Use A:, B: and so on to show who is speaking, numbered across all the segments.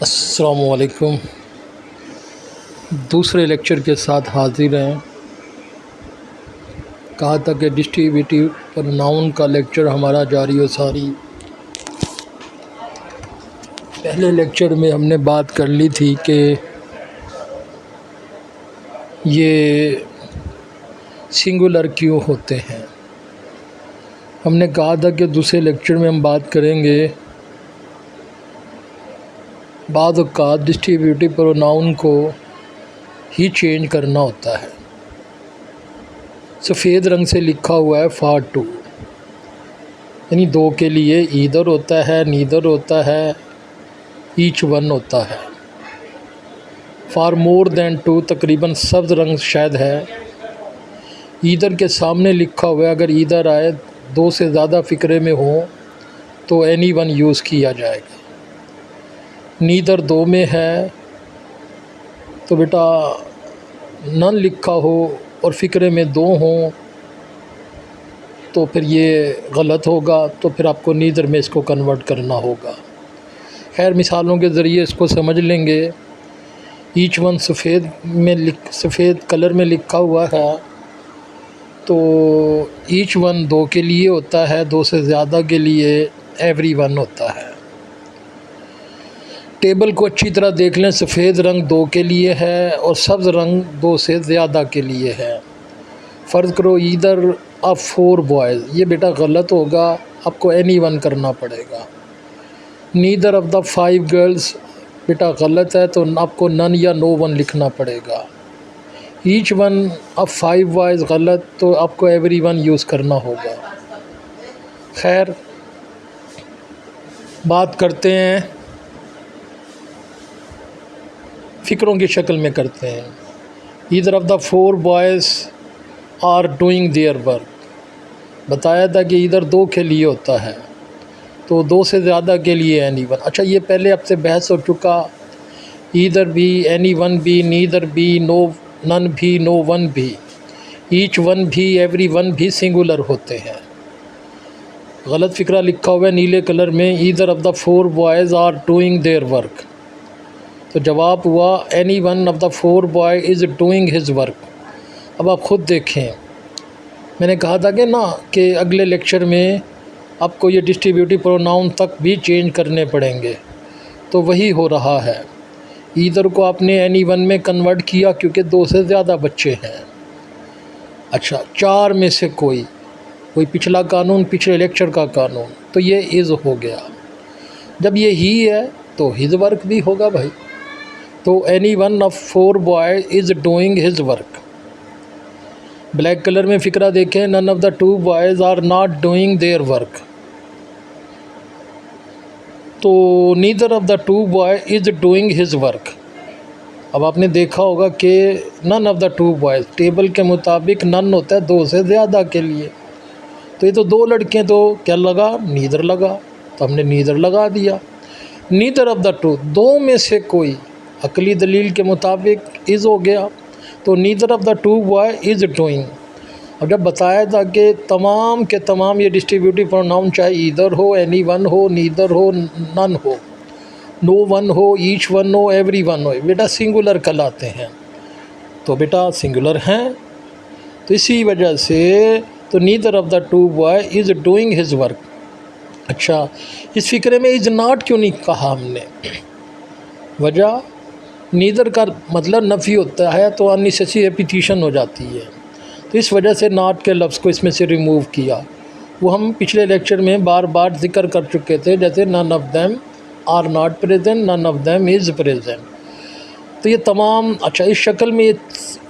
A: السلام علیکم۔ دوسرے لیکچر کے ساتھ حاضر ہیں۔ کہا تھا کہ ڈسٹریبیوٹیو پروناؤن کا لیکچر ہمارا جاری و ساری۔ پہلے لیکچر میں ہم نے بات کر لی تھی کہ یہ سنگولر کیوں ہوتے ہیں۔ ہم نے کہا تھا کہ دوسرے لیکچر میں ہم بات کریں گے بعض اوقات ڈسٹریبیوٹیو پروناؤن کو ہی چینج کرنا ہوتا ہے۔ سفید رنگ سے لکھا ہوا ہے فار ٹو، یعنی دو کے لیے ایدر ہوتا ہے، نیدر ہوتا ہے، ایچ ون ہوتا ہے۔ فار مور دین ٹو تقریباً سبز رنگ شاید ہے۔ ایدر کے سامنے لکھا ہوا ہے، اگر ایدر آئے دو سے زیادہ فقرے میں ہوں تو اینی ون یوز کیا جائے گا۔ نیدر دو میں ہے تو بیٹا نن لکھا ہو اور فقرے میں دو ہوں تو پھر یہ غلط ہوگا، تو پھر آپ کو نیدر میں اس کو کنورٹ کرنا ہوگا۔ خیر مثالوں کے ذریعے اس کو سمجھ لیں گے۔ ایچ ون سفید کلر میں لکھا ہوا ہے تو ایچ ون دو کے لیے ہوتا ہے، دو سے زیادہ کے لیے ایوری ون ہوتا ہے۔ ٹیبل کو اچھی طرح دیکھ لیں، سفید رنگ دو کے لیے ہے اور سبز رنگ دو سے زیادہ کے لیے ہے۔ فرض کرو ایدر آف فور بوائز، یہ بیٹا غلط ہوگا، آپ کو اینی ون کرنا پڑے گا۔ Neither of the five girls بیٹا غلط ہے، تو آپ کو نن یا نو ون لکھنا پڑے گا۔ Each one of five boys غلط، تو آپ کو ایوری ون یوز کرنا ہوگا۔ خیر بات کرتے ہیں، فقروں کی شکل میں کرتے ہیں۔ Either of the four boys are doing their work, بتایا تھا کہ ادھر دو کے لیے ہوتا ہے تو دو سے زیادہ کے لیے اینی ون۔ اچھا یہ پہلے اب سے بحث ہو چکا، ایدر بھی، اینی ون بھی، نیدر بھی، نو نن بھی، نو ون بھی، ایچ ون بھی، ایوری ون بھی سنگولر ہوتے ہیں۔ غلط فقرہ لکھا ہوا ہے نیلے کلر میں، either of the four boys are doing their work, تو جواب ہوا any one of the four boy is doing his work. اب آپ خود دیکھیں، میں نے کہا تھا کہ اگلے لیکچر میں آپ کو یہ ڈسٹریبیوٹیو پروناؤن تک بھی چینج کرنے پڑیں گے، تو وہی ہو رہا ہے۔ ایدر کو آپ نے اینی ون میں کنورٹ کیا کیونکہ دو سے زیادہ بچے ہیں۔ اچھا چار میں سے کوئی پچھلا قانون، پچھلے لیکچر کا قانون، تو یہ از ہو گیا۔ جب یہ ہی ہے تو ہز ورک بھی ہوگا بھائی، تو any one of four boy is doing his work. Black colour میں فقرہ دیکھیں، none of the two boys are not doing their work, تو neither of the two boy is doing his work. اب آپ نے دیکھا ہوگا کہ none of the two boys table کے مطابق نن ہوتا ہے دو سے زیادہ کے لیے، تو یہ تو دو لڑکے، تو کیا لگا؟ نیدر لگا، تو ہم نے نیدر لگا دیا۔ نیدر آف دا ٹو، دو میں سے کوئی، عقلی دلیل کے مطابق از ہو گیا، تو neither of the two boy is doing. اب جب بتایا تھا کہ تمام کے تمام یہ ڈسٹریبیوٹیو پروناؤن چاہے ایدر ہو، اینی ون ہو، نیدر ہو، نن ہو، نو ون ہو، ایچ ون ہو، ایوری ون ہو، بیٹا سنگولر کہلاتے ہیں، تو بیٹا سنگولر ہیں، تو اسی وجہ سے تو neither of the two boy is doing his work. اچھا اس فقرے میں از ناٹ کیوں نہیں کہا ہم نے؟ وجہ نیدر کا مطلب نفی ہوتا ہے تو اننیسیسری ریپیٹیشن ہو جاتی ہے، تو اس وجہ سے ناٹ کے لفظ کو اس میں سے ریموو کیا۔ وہ ہم پچھلے لیکچر میں بار بار ذکر کر چکے تھے، جیسے none of them are not present, none of them is present, تو یہ تمام۔ اچھا اس شکل میں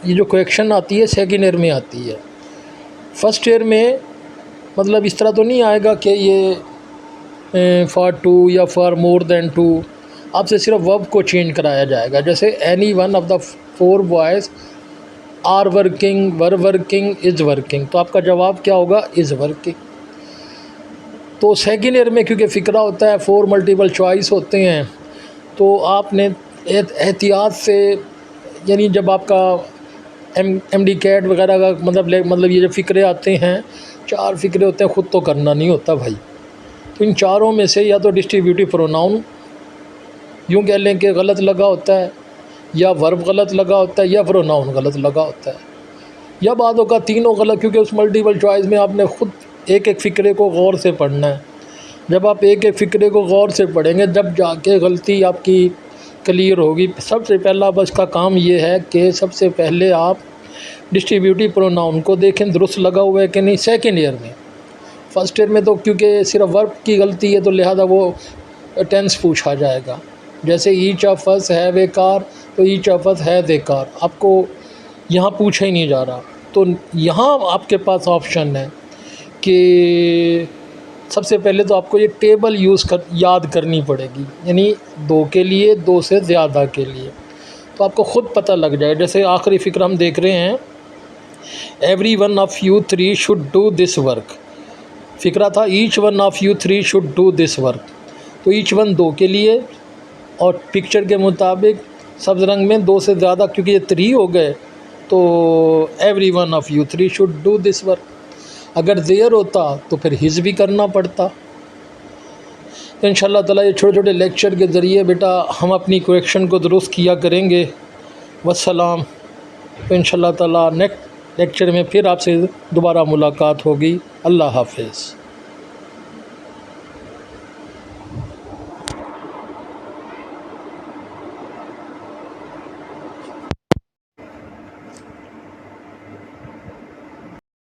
A: یہ جو کویکشن آتی ہے سیکنڈ ایئر میں آتی ہے، فرسٹ ایئر میں مطلب اس طرح تو نہیں آئے گا کہ یہ فار ٹو یا فار مور دین ٹو، آپ سے صرف ورب کو چینج کرایا جائے گا، جیسے any one of the four boys are working, were working, is working, تو آپ کا جواب کیا ہوگا؟ Is working. تو سیکنڈ ایئر میں کیونکہ فقرہ ہوتا ہے، فور ملٹیپل چوائس ہوتے ہیں، تو آپ نے احتیاط سے، یعنی جب آپ کا ایم ڈی کیٹ وغیرہ کا مطلب یہ جو فقرے آتے ہیں، چار فقرے ہوتے ہیں، خود تو کرنا نہیں ہوتا بھائی، تو ان چاروں میں سے یا تو ڈسٹریبیوٹیو پروناؤن یوں کہہ لیں کہ غلط لگا ہوتا ہے، یا ورب غلط لگا ہوتا ہے، یا پروناؤن غلط لگا ہوتا ہے، یا بعد اوقات تینوں غلط، کیونکہ اس ملٹیپل چوائس میں آپ نے خود ایک ایک فقرے کو غور سے پڑھنا ہے۔ جب آپ ایک ایک فقرے کو غور سے پڑھیں گے جب جا کے غلطی آپ کی کلیئر ہوگی۔ سب سے پہلا بس کا کام یہ ہے کہ سب سے پہلے آپ ڈسٹریبیوٹیو پروناؤن کو دیکھیں درست لگا ہوا ہے کہ نہیں۔ سیکنڈ ایئر میں، فرسٹ ایئر میں تو کیونکہ صرف ورب کی غلطی ہے تو لہذا وہ ٹینس پوچھا جائے گا، جیسے each of us have a car تو each of us has a car, آپ کو یہاں پوچھا ہی نہیں جا رہا۔ تو یہاں آپ کے پاس آپشن ہے کہ سب سے پہلے تو آپ کو یہ ٹیبل یاد کرنی پڑے گی، یعنی 2 کے لیے 2 سے زیادہ کے لیے، تو آپ کو خود پتہ لگ جائے۔ جیسے آخری فقرہ ہم دیکھ رہے ہیں، every one of you 3 should do this work, فقرہ تھا each one of you 3 should do this work, تو ایچ ون 2 کے لیے، اور پکچر کے مطابق سبز رنگ میں 2 سے زیادہ، کیونکہ یہ 3 ہو گئے تو every one of you 3 should do this work. اگر زیر ہوتا تو پھر ہز بھی کرنا پڑتا۔ ان شاء اللہ تعالیٰ یہ چھوٹے چھوٹے لیکچر کے ذریعے بیٹا ہم اپنی کریکشن کو درست کیا کریں گے۔ والسلام۔ تو ان شاء اللہ تعالیٰ نیکسٹ لیکچر میں پھر آپ سے دوبارہ ملاقات ہوگی۔ اللہ حافظ۔